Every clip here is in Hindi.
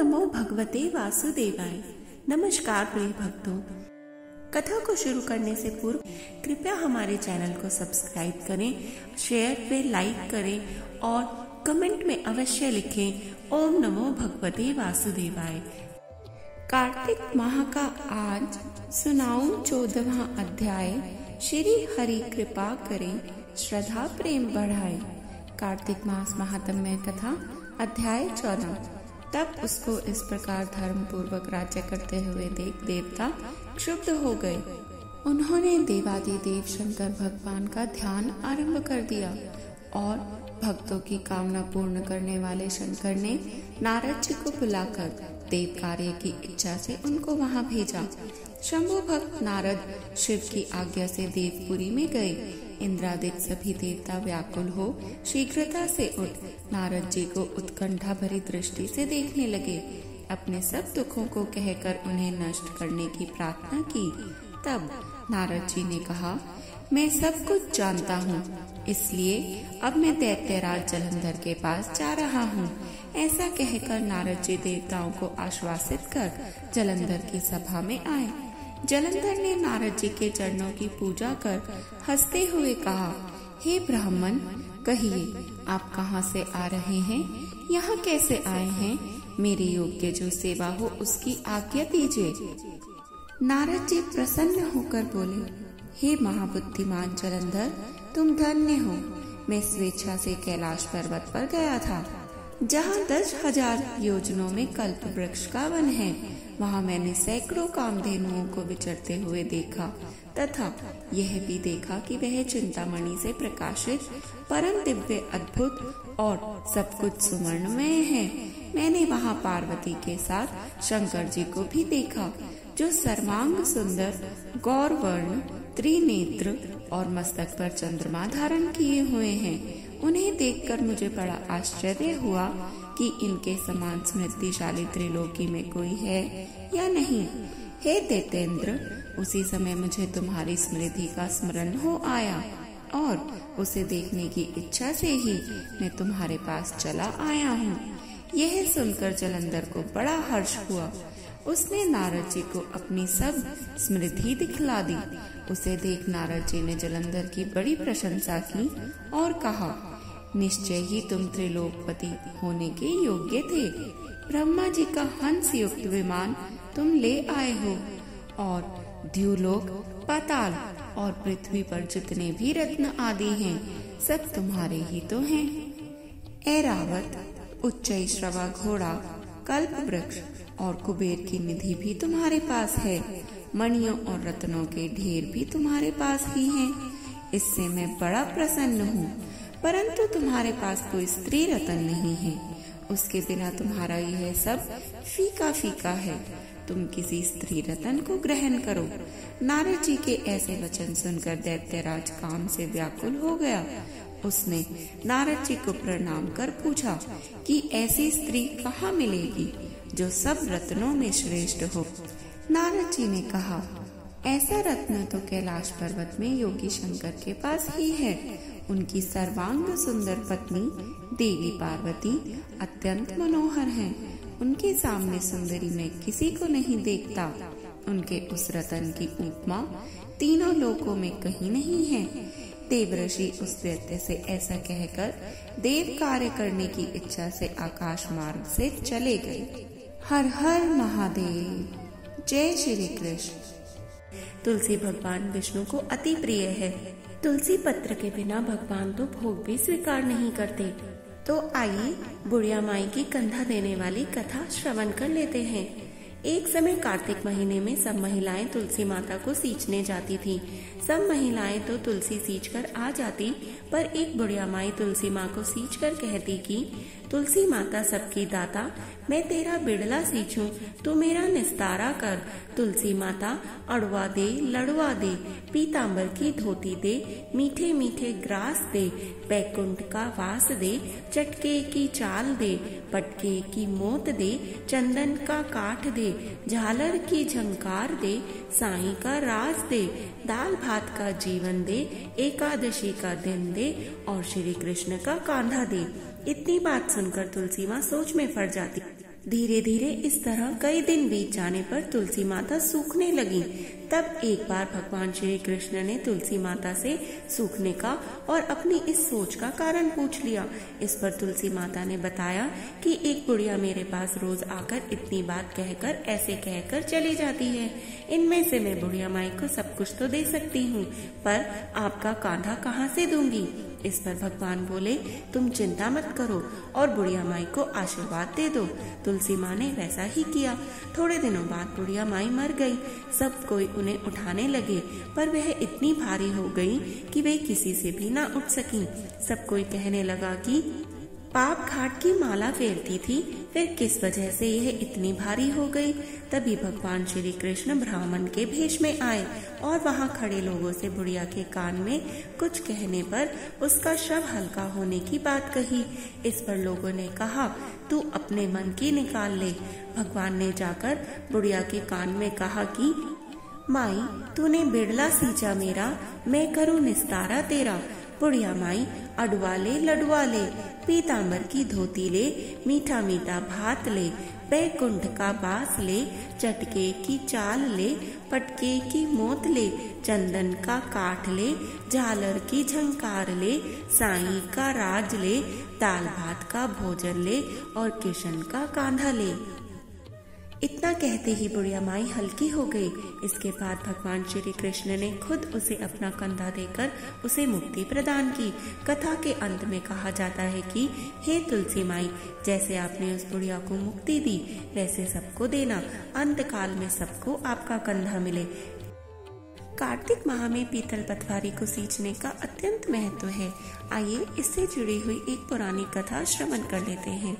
नमो भगवते वासुदेवाय। नमस्कार प्रिय भक्तों, कथा को शुरू करने से पूर्व कृपया हमारे चैनल को सब्सक्राइब करें, शेयर व लाइक करें और कमेंट में अवश्य लिखें ओम नमो भगवते वासुदेवाय। कार्तिक माह का आज सुनाऊं 14वां अध्याय। श्री हरि कृपा करें, श्रद्धा प्रेम बढ़ाए। कार्तिक मास महात्म्य कथा अध्याय 14। तब उसको इस प्रकार धर्म पूर्वक राज्य करते हुए देख देवता क्षुब्ध हो गए। उन्होंने देवादिदेव शंकर भगवान का ध्यान आरंभ कर दिया और भक्तों की कामना पूर्ण करने वाले शंकर ने नारद जी को बुलाकर देव कार्य की इच्छा से उनको वहां भेजा। शंभु भक्त नारद शिव की आज्ञा से देवपुरी में गए। इंद्रादिक सभी देवता व्याकुल हो शीघ्रता से उठ नारद जी को उत्कंठा भरी दृष्टि से देखने लगे। अपने सब दुखों को कहकर उन्हें नष्ट करने की प्रार्थना की। तब नारद जी ने कहा, मैं सब कुछ जानता हूँ, इसलिए अब मैं दैत्यराज जलंधर के पास जा रहा हूँ। ऐसा कहकर नारद जी देवताओं को आश्वासित कर जलंधर की सभा में आए। जलंधर ने नारद जी के चरणों की पूजा कर हंसते हुए कहा, हे ब्राह्मण, कहिए आप कहाँ से आ रहे हैं, यहाँ कैसे आए हैं? मेरे योग्य जो सेवा हो उसकी आज्ञा दीजिए। नारद जी प्रसन्न होकर बोले, हे महाबुद्धिमान जलंधर, तुम धन्य हो। मैं स्वेच्छा से कैलाश पर्वत पर गया था, जहाँ 10,000 योजनों में कल्प वृक्ष का वन है। वहाँ मैंने सैकड़ों कामधेनुओं को विचरते हुए देखा तथा यह भी देखा कि वह चिंतामणि से प्रकाशित परम दिव्य अद्भुत और सब कुछ सुवर्णमय है। मैंने वहाँ पार्वती के साथ शंकर जी को भी देखा, जो सर्वांग सुंदर गौरवर्ण त्रिनेत्र और मस्तक पर चंद्रमा धारण किए हुए हैं। उन्हें देखकर मुझे बड़ा आश्चर्य हुआ कि इनके समान स्मृतिशाली त्रिलोकी में कोई है या नहीं। हे दैत्येंद्र, उसी समय मुझे तुम्हारी स्मृति का स्मरण हो आया और उसे देखने की इच्छा से ही मैं तुम्हारे पास चला आया हूँ। यह सुनकर जलंधर को बड़ा हर्ष हुआ। उसने नारद जी को अपनी सब स्मृति दिखला दी। उसे देख नारद जी ने जलंधर की बड़ी प्रशंसा की और कहा, निश्चय ही तुम त्रिलोकपति होने के योग्य थे। ब्रह्मा जी का हंस युक्त विमान तुम ले आए हो और द्युलोक, पाताल और पृथ्वी पर जितने भी रत्न आदि हैं, सब तुम्हारे ही तो हैं। ऐरावत, उच्चैश्रवा घोड़ा, कल्प वृक्ष और कुबेर की निधि भी तुम्हारे पास है। मणियों और रत्नों के ढेर भी तुम्हारे पास ही हैं। इससे मैं बड़ा प्रसन्न हूँ, परंतु तुम्हारे पास कोई स्त्री रतन नहीं है। उसके बिना तुम्हारा यह सब फीका फीका है। तुम किसी स्त्री रतन को ग्रहण करो। नारद जी के ऐसे वचन सुनकर दैत्यराज काम से व्याकुल हो गया। उसने नारद जी को प्रणाम कर पूछा कि ऐसी स्त्री कहाँ मिलेगी जो सब रत्नों में श्रेष्ठ हो। नारद जी ने कहा, ऐसा रत्न तो कैलाश पर्वत में योगी शंकर के पास ही है। उनकी सर्वांग सुंदर पत्नी देवी पार्वती अत्यंत मनोहर हैं। उनके सामने सुंदरी में किसी को नहीं देखता। उनके उस रतन की उपमा तीनों लोकों में कहीं नहीं है। देवऋषि उस दैत्य से ऐसा कहकर देव कार्य करने की इच्छा से आकाश मार्ग से चले गए। हर हर महादेव। जय श्री कृष्ण। तुलसी भगवान विष्णु को अति प्रिय है। तुलसी पत्र के बिना भगवान तो भोग भी स्वीकार नहीं करते। तो आइए बुढ़िया माई की कंधा देने वाली कथा श्रवण कर लेते हैं। एक समय कार्तिक महीने में सब महिलाएं तुलसी माता को सींचने जाती थीं। सब महिलाएं तो तुलसी सींच कर आ जाती, पर एक बुढ़िया माई तुलसी माँ को सींच कर कहती कि तुलसी माता सबकी दाता, मैं तेरा बिड़ला सींचूं, तू मेरा निस्तारा कर। तुलसी माता अड़वा दे, लड़वा दे, पीतांबर की धोती दे, मीठे मीठे ग्रास दे, बैकुंठ का वास दे, चटके की चाल दे, पटके की मोत दे, चंदन का काठ दे, झालर की झंकार दे, साईं का राज दे, दाल भात का जीवन दे, एकादशी का दिन दे और श्री कृष्ण का कांधा दे। इतनी बात सुनकर तुलसी माँ सोच में पड़ जाती। धीरे धीरे इस तरह कई दिन बीत जाने पर तुलसी माता सूखने लगी। तब एक बार भगवान श्री कृष्ण ने तुलसी माता से सूखने का और अपनी इस सोच का कारण पूछ लिया। इस पर तुलसी माता ने बताया कि एक बुढ़िया मेरे पास रोज आकर इतनी बात कहकर ऐसे कहकर चली जाती है। इनमें से मैं बुढ़िया माई को सब कुछ तो दे सकती हूँ, पर आपका कांधा कहाँ से दूंगी। इस पर भगवान बोले, तुम चिंता मत करो और बुढ़िया माई को आशीर्वाद दे दो। तुलसी माँ ने वैसा ही किया। थोड़े दिनों बाद बुढ़िया माई मर गई। सब कोई उन्हें उठाने लगे, पर वह इतनी भारी हो गई कि वे किसी से भी ना उठ सकी। सब कोई कहने लगा कि पाप घाट की माला फेरती थी, फिर किस वजह से यह इतनी भारी हो गई। तभी भगवान श्री कृष्ण ब्राह्मण के भेष में आए और वहां खड़े लोगों से बुढ़िया के कान में कुछ कहने पर उसका शव हल्का होने की बात कही। इस पर लोगों ने कहा, तू अपने मन की निकाल ले। भगवान ने जाकर बुढ़िया के कान में कहा कि माई, तूने बिड़ला सींचा मेरा, मैं करूँ निस्तारा तेरा। बुढ़िया माई अडवा ले लडवा ले, पीतांबर की धोती ले, मीठा मीठा भात ले, बैकुंठ का बास ले, चटके की चाल ले, पटके की मोत ले, चंदन का काठ ले, झालर की झंकार ले, साईं का राज ले, दाल भात का भोजन ले और किशन का कांधा ले। इतना कहते ही बुढ़िया माई हल्की हो गई। इसके बाद भगवान श्री कृष्ण ने खुद उसे अपना कंधा देकर उसे मुक्ति प्रदान की। कथा के अंत में कहा जाता है कि हे तुलसी माई, जैसे आपने उस बुढ़िया को मुक्ति दी वैसे सबको देना, अंत काल में सबको आपका कंधा मिले। कार्तिक माह में पीतल पटवारी को सींचने का अत्यंत महत्व है। आइए इससे जुड़ी हुई एक पुरानी कथा श्रवण कर लेते हैं।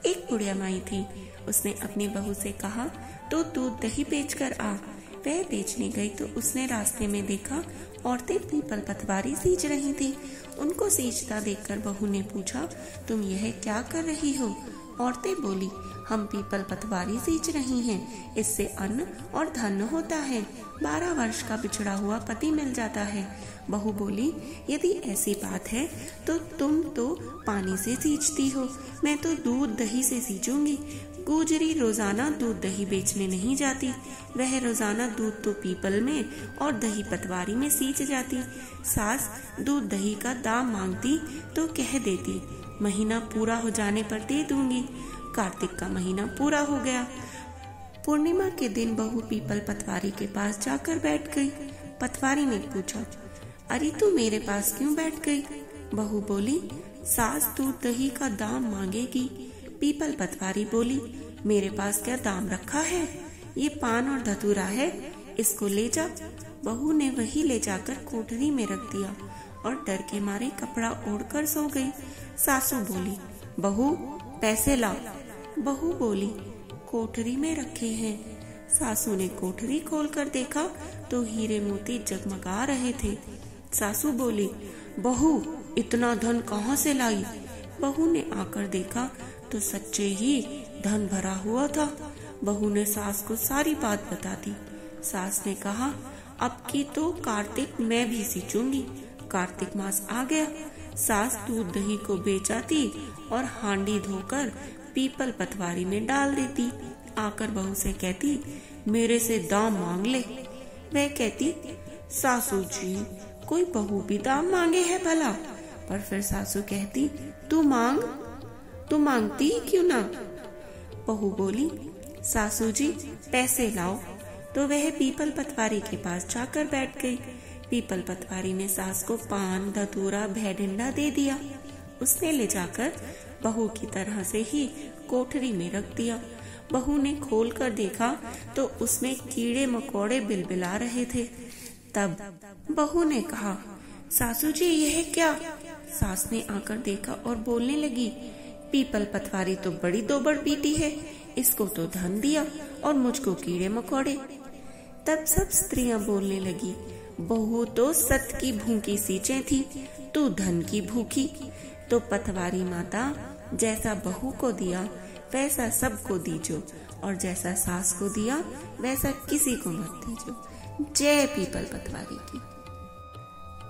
एक बुढ़िया माई थी। उसने अपनी बहू से कहा, तो तू दही बेच कर आ। वह बेचने गई तो उसने रास्ते में देखा औरतें पीपल पटवारी सींच रही थी। उनको सींचता देखकर बहू ने पूछा, तुम यह क्या कर रही हो। औरतें बोली, हम पीपल पटवारी सींच रही हैं, इससे अन्न और धन होता है, 12 वर्ष का बिछड़ा हुआ पति मिल जाता है। बहू बोली, यदि ऐसी बात है तो तुम तो पानी से सींचती हो, मैं तो दूध दही से सींचूंगी। गुजरी रोजाना दूध दही बेचने नहीं जाती, वह रोजाना दूध तो पीपल में और दही पटवारी में सींच जाती। सास दूध दही का दाम मांगती तो कह देती, महीना पूरा हो जाने पर दे दूंगी। कार्तिक का महीना पूरा हो गया। पूर्णिमा के दिन बहू पीपल पटवारी के पास जाकर बैठ गई। पटवारी ने पूछा, अरे तू मेरे पास क्यों बैठ गई। बहू बोली, सास दूध दही का दाम मांगेगी। पीपल पटवारी बोली, मेरे पास क्या दाम रखा है, ये पान और धतूरा है, इसको ले जा। बहू ने वही ले जाकर कोठरी में रख दिया और डर के मारे कपड़ा ओढ़कर सो गई। सासू बोली, बहू पैसे लाओ। बहू बोली, कोठरी में रखे हैं। सासू ने कोठरी खोलकर देखा तो हीरे मोती जगमगा रहे थे। सासू बोली, बहू इतना धन कहाँ से लाई। बहू ने आकर देखा तो सच्चे ही धन भरा हुआ था। बहू ने सास को सारी बात बता दी। सास ने कहा, अब की तो कार्तिक मैं भी सींचूंगी। कार्तिक मास आ गया। सास दूध दही को बेचाती और हांडी धोकर पीपल पटवारी में डाल देती। आकर बहू से कहती, मेरे से दाम मांग ले। वह कहती, सासू जी कोई बहू भी दाम मांगे है भला। पर फिर सासू कहती, तू मांग, तू मांगती ही क्यों ना। बहू बोली, सासू जी पैसे लाओ। तो वह पीपल पटवारी के पास जाकर बैठ गई। पीपल पटवारी ने सास को पान धतूरा भैडिंडा दे दिया। उसने ले जाकर बहू की तरह से ही कोठरी में रख दिया। बहू ने खोल कर देखा तो उसमें कीड़े मकोड़े बिलबिला रहे थे। तब बहू ने कहा, सासू जी यह क्या। सास ने आकर देखा और बोलने लगी, पीपल पटवारी तो बड़ी दोबड़ पीटी है, इसको तो धन दिया और मुझको कीड़े मकोड़े। तब सब स्त्रियां बोलने लगी, बहू तो सत की भूखी सींचे थी, तू धन की भूखी। तो पटवारी माता, जैसा बहू को दिया वैसा सबको दीजो, और जैसा सास को दिया वैसा किसी को मत दीजो। जय पीपल पटवारी की।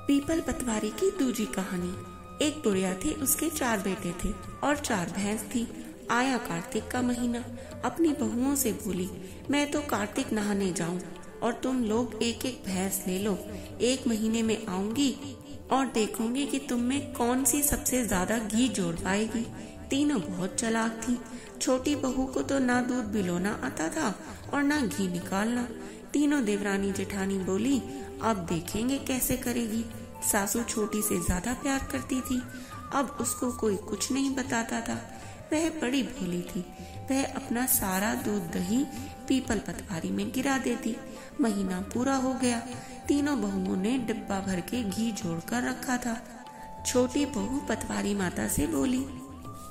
पीपल पटवारी की दूजी कहानी। एक बुढ़िया थी, उसके 4 बेटे थे और 4 भैंस थी। आया कार्तिक का महीना। अपनी बहुओं से बोली, मैं तो कार्तिक नहाने जाऊं और तुम लोग एक एक भैंस ले लो। 1 महीने में आऊंगी और देखूंगी कि तुम में कौन सी सबसे ज्यादा घी जोड़ पाएगी। तीनों बहुत चालाक थी। छोटी बहू को तो ना दूध बिलोना आता था और ना घी निकालना। तीनों देवरानी जेठानी बोली, अब देखेंगे कैसे करेगी। सासू छोटी से ज्यादा प्यार करती थी, अब उसको कोई कुछ नहीं बताता था। वह बड़ी भोली थी। वह अपना सारा दूध दही पीपल पतवारी में गिरा देती। महीना पूरा हो गया। तीनों बहुओं ने डिब्बा भर के घी जोड़कर रखा था। छोटी बहू पतवारी माता से बोली,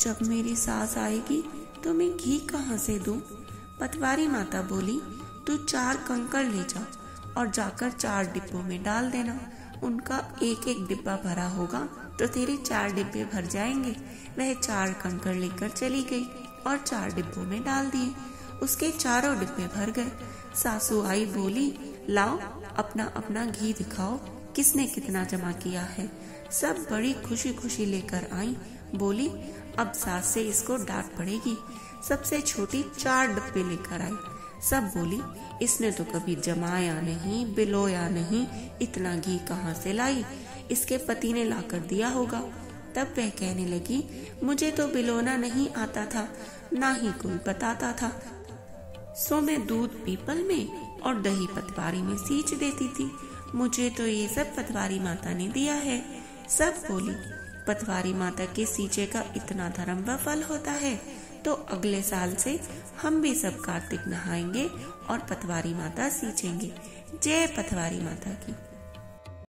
जब मेरी सास आएगी तो मैं घी कहाँ से दूं? पतवारी माता बोली, तू 4 कंकड़ ले जा और जाकर 4 डिब्बों में डाल देना। उनका एक एक डिब्बा भरा होगा तो तेरे 4 डिब्बे भर जाएंगे। वह 4 कंकड़ लेकर चली गई और 4 डिब्बों में डाल दिए। उसके चारों डिब्बे भर गए। सासू आई, बोली, लाओ अपना अपना घी दिखाओ, किसने कितना जमा किया है। सब बड़ी खुशी खुशी लेकर आई। बोली, अब सास से इसको डांट पड़ेगी। सबसे छोटी 4 डिब्बे लेकर आई। सब बोली, इसने तो कभी जमाया नहीं, बिलोया नहीं, इतना घी कहाँ से लाई? इसके पति ने लाकर दिया होगा। तब वह कहने लगी, मुझे तो बिलोना नहीं आता था, ना ही कोई बताता था। सो मैं दूध पीपल में और दही पतवारी में सींच देती थी। मुझे तो ये सब पतवारी माता ने दिया है। सब बोली, पतवारी माता के सींचे का इतना धर्म व फल होता है तो अगले साल से हम भी सब कार्तिक नहाएंगे और पतवारी माता सींचेंगे। जय पतवारी माता की।